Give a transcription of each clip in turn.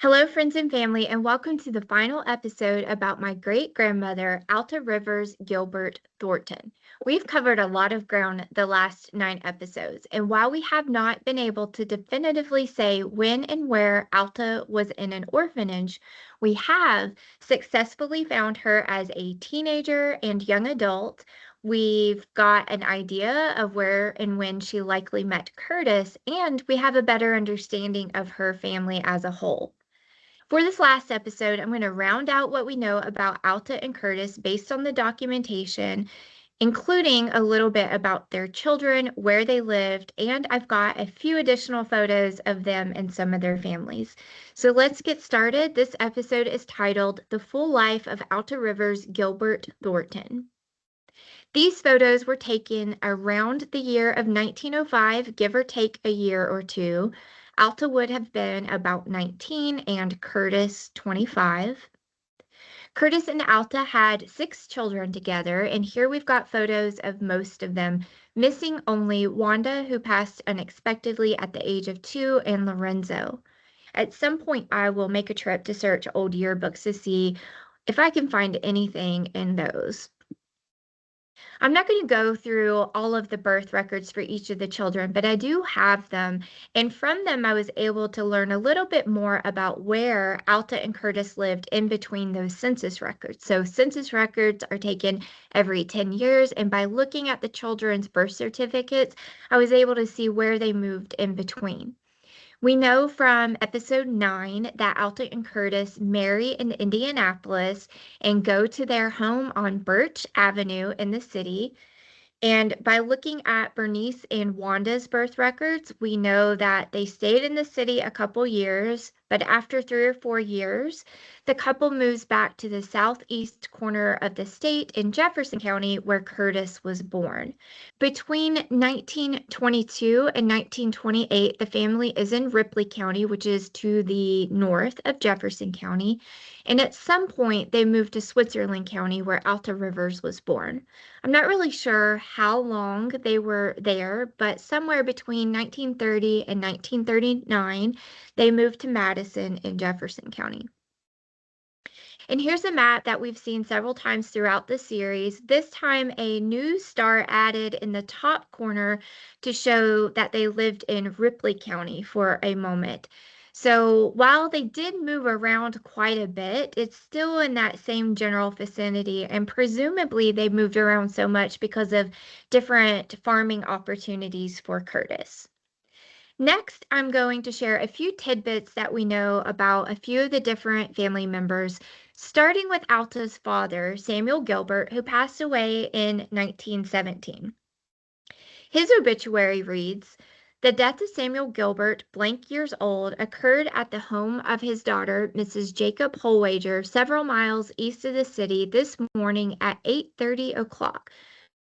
Hello, friends and family, and welcome to the final episode about my great-grandmother, Alta Rivers Gilbert Thornton. We've covered a lot of ground the last 9 episodes, and while we have not been able to definitively say when and where Alta was in an orphanage, we have successfully found her as a teenager and young adult. We've got an idea of where and when she likely met Curtis, and we have a better understanding of her family as a whole. For this last episode, I'm going to round out what we know about Alta and Curtis based on the documentation, including a little bit about their children, where they lived, and I've got a few additional photos of them and some of their families. So let's get started. This episode is titled The Full Life of Alta Rivers Gilbert Thornton. These photos were taken around the year of 1905, give or take a year or two. Alta would have been about 19 and Curtis 25. Curtis and Alta had 6 children together, and here we've got photos of most of them, missing only Wanda, who passed unexpectedly at the age of 2, and Lorenzo. At some point, I will make a trip to search old yearbooks to see if I can find anything in those. I'm not going to go through all of the birth records for each of the children, but I do have them. And from them, I was able to learn a little bit more about where Alta and Curtis lived in between those census records. So census records are taken every 10 years. And by looking at the children's birth certificates, I was able to see where they moved in between. We know from episode 9 that Alta and Curtis marry in Indianapolis and go to their home on Birch Avenue in the city. And by looking at Bernice and Wanda's birth records, we know that they stayed in the city a couple years, but after 3 or 4 years, the couple moves back to the southeast corner of the state in Jefferson County, where Curtis was born. Between 1922 and 1928, the family is in Ripley County, which is to the north of Jefferson County, and at some point they moved to Switzerland County, where Alta Rivers was born. I'm not really sure how long they were there, but somewhere between 1930 and 1939, they moved to Madison in Jefferson County. And here's a map that we've seen several times throughout the series. This time a new star added in the top corner to show that they lived in Ripley County for a moment. So while they did move around quite a bit, it's still in that same general vicinity, and presumably they moved around so much because of different farming opportunities for Curtis. Next, I'm going to share a few tidbits that we know about a few of the different family members, starting with Alta's father, Samuel Gilbert, who passed away in 1917. His obituary reads, "The death of Samuel Gilbert, blank years old, occurred at the home of his daughter, Mrs. Jacob Holwager, several miles east of the city this morning at 8:30 o'clock.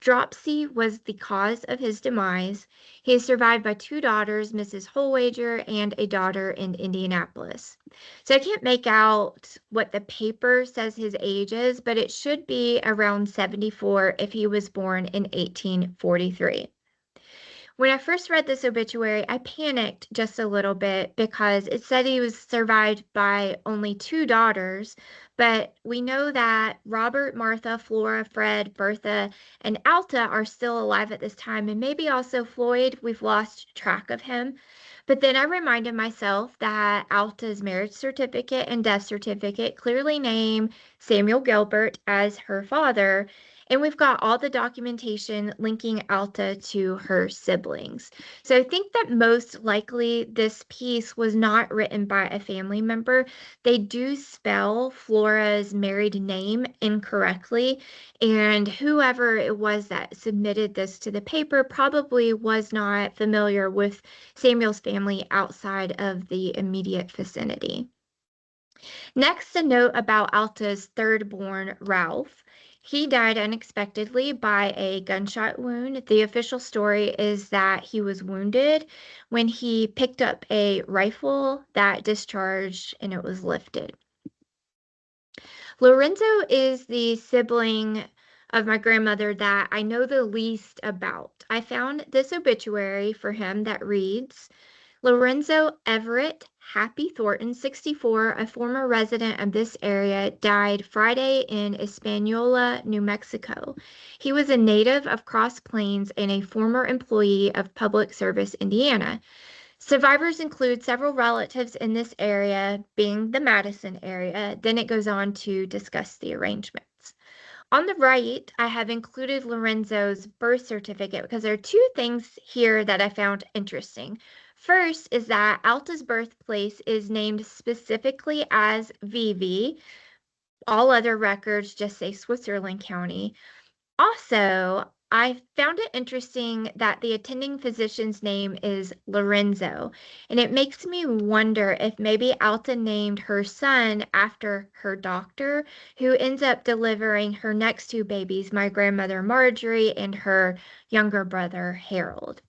Dropsy was the cause of his demise. He is survived by 2 daughters, Mrs. Holwager, and a daughter in Indianapolis." So I can't make out what the paper says his age is, but it should be around 74 if he was born in 1843. When I first read this obituary, I panicked just a little bit because it said he was survived by only 2 daughters, but we know that Robert, Martha, Flora, Fred, Bertha, and Alta are still alive at this time, and maybe also Floyd. We've lost track of him. But then I reminded myself that Alta's marriage certificate and death certificate clearly name Samuel Gilbert as her father, and we've got all the documentation linking Alta to her siblings. So I think that most likely this piece was not written by a family member. They do spell Flora's married name incorrectly, and whoever it was that submitted this to the paper probably was not familiar with Samuel's family outside of the immediate vicinity. Next, a note about Alta's third born, Ralph. He died unexpectedly by a gunshot wound. The official story is that he was wounded when he picked up a rifle that discharged and it was lifted. Lorenzo is the sibling of my grandmother that I know the least about. I found this obituary for him that reads, "Lorenzo Everett Happy Thornton, 64, a former resident of this area, died Friday in Espanola, New Mexico. He was a native of Cross Plains and a former employee of Public Service Indiana. Survivors include several relatives in this area, being the Madison area. Then it goes on to discuss the arrangements. On the right, I have included Lorenzo's birth certificate because there are two things here that I found interesting. First is that Alta's birthplace is named specifically as Vivi. All other records just say Switzerland County. Also, I found it interesting that the attending physician's name is Lorenzo, and it makes me wonder if maybe Alta named her son after her doctor, who ends up delivering her next two babies, my grandmother Marjorie and her younger brother Harold.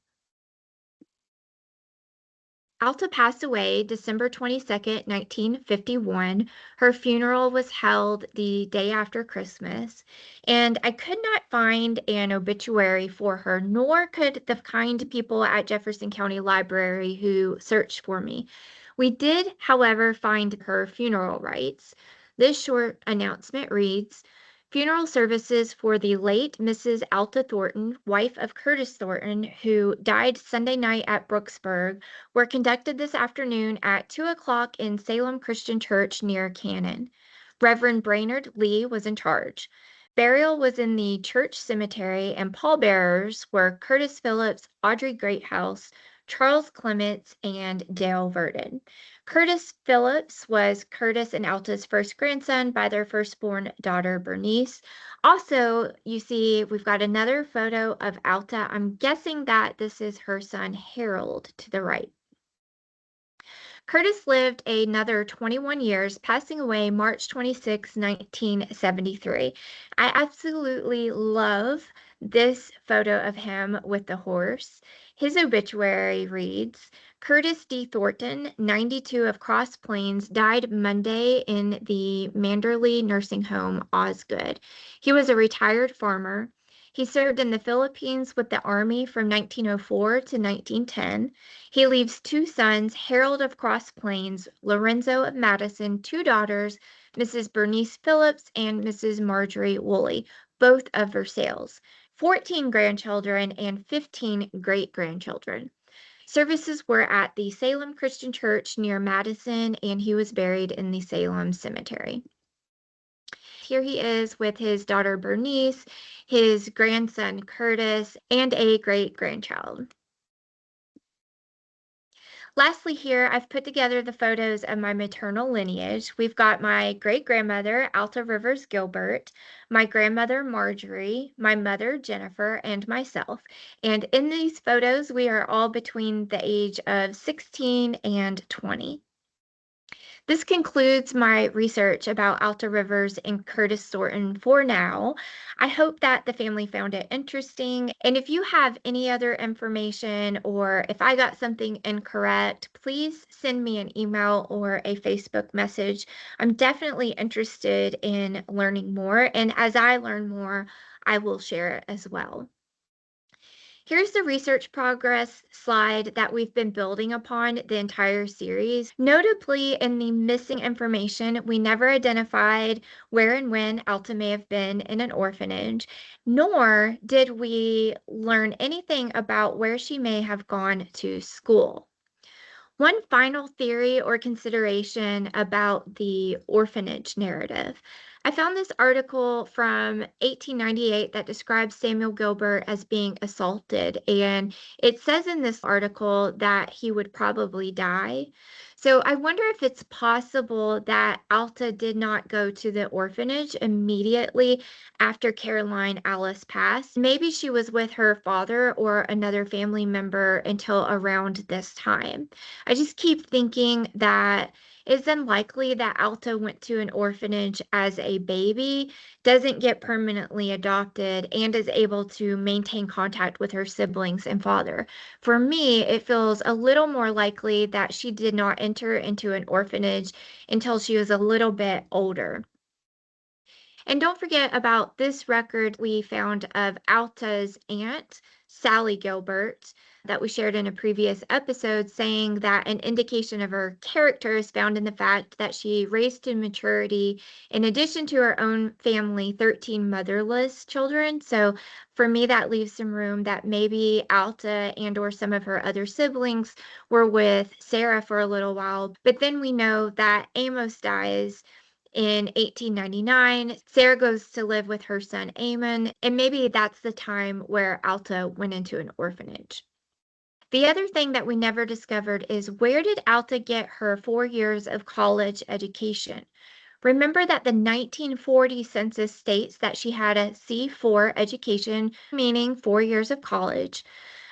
Alta passed away December 22nd, 1951. Her funeral was held the day after Christmas, and I could not find an obituary for her, nor could the kind people at Jefferson County Library who searched for me. We did, however, find her funeral rites. This short announcement reads, funeral services for the late Mrs. Alta Thornton, wife of Curtis Thornton, who died Sunday night at Brooksburg, were conducted this afternoon at 2 o'clock in Salem Christian Church near Cannon. Reverend Brainerd Lee was in charge. Burial was in the church cemetery, and pallbearers were Curtis Phillips, Audrey Greathouse, Charles Clements, and Dale Verdon. Curtis Phillips was Curtis and Alta's first grandson by their firstborn daughter, Bernice. Also, you see, we've got another photo of Alta. I'm guessing that this is her son, Harold, to the right. Curtis lived another 21 years, passing away March 26, 1973. I absolutely love this photo of him with the horse. His obituary reads, Curtis D. Thornton, 92 of Cross Plains, died Monday in the Manderley Nursing Home, Osgood. He was a retired farmer. He served in the Philippines with the Army from 1904 to 1910. He leaves two sons, Harold of Cross Plains, Lorenzo of Madison, two daughters, Mrs. Bernice Phillips and Mrs. Marjorie Woolley, both of Versailles, 14 grandchildren, and 15 great-grandchildren. Services were at the Salem Christian Church near Madison, and he was buried in the Salem Cemetery. Here he is with his daughter Bernice, his grandson Curtis, and a great-grandchild. Lastly here, I've put together the photos of my maternal lineage. We've got my great-grandmother, Alta Rivers Gilbert, my grandmother, Marjorie, my mother, Jennifer, and myself. And in these photos, we are all between the age of 16 and 20. This concludes my research about Alta Rivers and Curtis Thornton for now. I hope that the family found it interesting. And if you have any other information or if I got something incorrect, please send me an email or a Facebook message. I'm definitely interested in learning more. And as I learn more, I will share it as well. Here's the research progress slide that we've been building upon the entire series. Notably, in the missing information, we never identified where and when Alta may have been in an orphanage, nor did we learn anything about where she may have gone to school. One final theory or consideration about the orphanage narrative. I found this article from 1898 that describes Samuel Gilbert as being assaulted, and it says in this article that he would probably die. So I wonder if it's possible that Alta did not go to the orphanage immediately after Caroline Alice passed. Maybe she was with her father or another family member until around this time. I just keep thinking that it's unlikely that Alta went to an orphanage as a baby, doesn't get permanently adopted, and is able to maintain contact with her siblings and father. For me, it feels a little more likely that she did not enter into an orphanage until she was a little bit older. And don't forget about this record we found of Alta's aunt, Sally Gilbert. that we shared in a previous episode, saying that an indication of her character is found in the fact that she raised to maturity, in addition to her own family, 13 motherless children. So for me, that leaves some room that maybe Alta and or some of her other siblings were with Sarah for a little while. But then we know that Amos dies in 1899. Sarah goes to live with her son Amon, and maybe that's the time where Alta went into an orphanage. The other thing that we never discovered is, where did Alta get her 4 years of college education? Remember that the 1940 census states that she had a C4 education, meaning 4 years of college.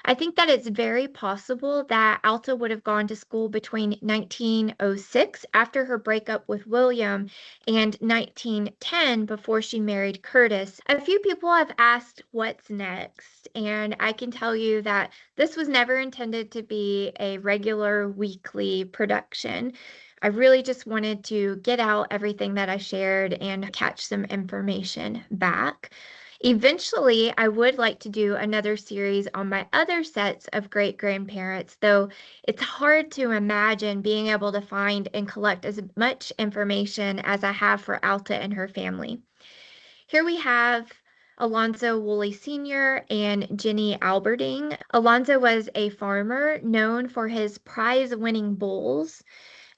I think that it's very possible that Alta would have gone to school between 1906, after her breakup with William, and 1910, before she married Curtis. A few people have asked what's next, and I can tell you that this was never intended to be a regular weekly production. I really just wanted to get out everything that I shared and catch some information back. Eventually, I would like to do another series on my other sets of great grandparents, though it's hard to imagine being able to find and collect as much information as I have for Alta and her family. Here we have Alonzo Woolley Sr. and Jenny Alberding. Alonzo was a farmer known for his prize-winning bulls.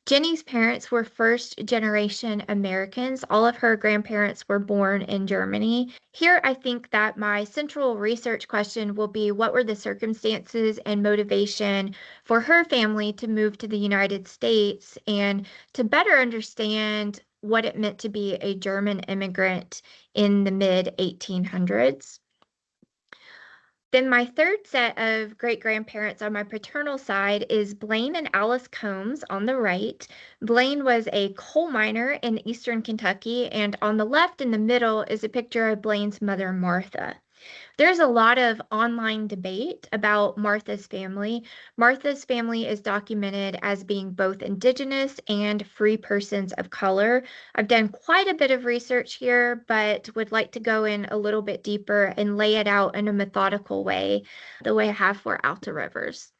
Jenny's parents were first-generation Americans. All of her grandparents were born in Germany. Here, I think that my central research question will be, what were the circumstances and motivation for her family to move to the United States, and to better understand what it meant to be a German immigrant in the mid-1800s. Then my third set of great-grandparents on my paternal side is Blaine and Alice Combs on the right. Blaine was a coal miner in eastern Kentucky, and on the left in the middle is a picture of Blaine's mother, Martha. There's a lot of online debate about Martha's family. Martha's family is documented as being both indigenous and free persons of color. I've done quite a bit of research here, but would like to go in a little bit deeper and lay it out in a methodical way, the way I have for Alta Rivers.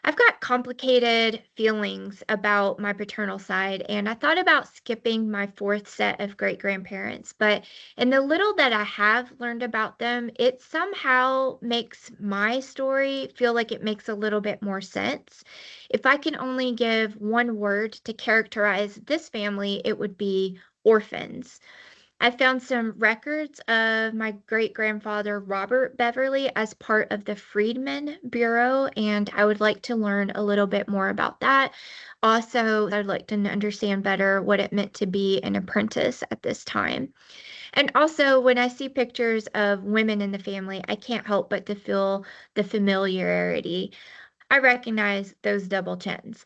I've got complicated feelings about my paternal side, and I thought about skipping my fourth set of great-grandparents, but in the little that I have learned about them, it somehow makes my story feel like it makes a little bit more sense. If I can only give one word to characterize this family, it would be orphans. I found some records of my great-grandfather, Robert Beverly, as part of the Freedmen Bureau, and I would like to learn a little bit more about that. Also, I'd like to understand better what it meant to be an apprentice at this time. And also, when I see pictures of women in the family, I can't help but to feel the familiarity. I recognize those double chins.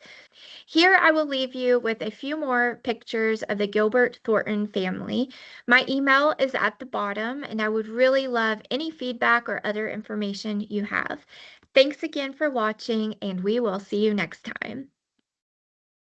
Here I will leave you with a few more pictures of the Gilbert Thornton family. My email is at the bottom, and I would really love any feedback or other information you have. Thanks again for watching, and we will see you next time.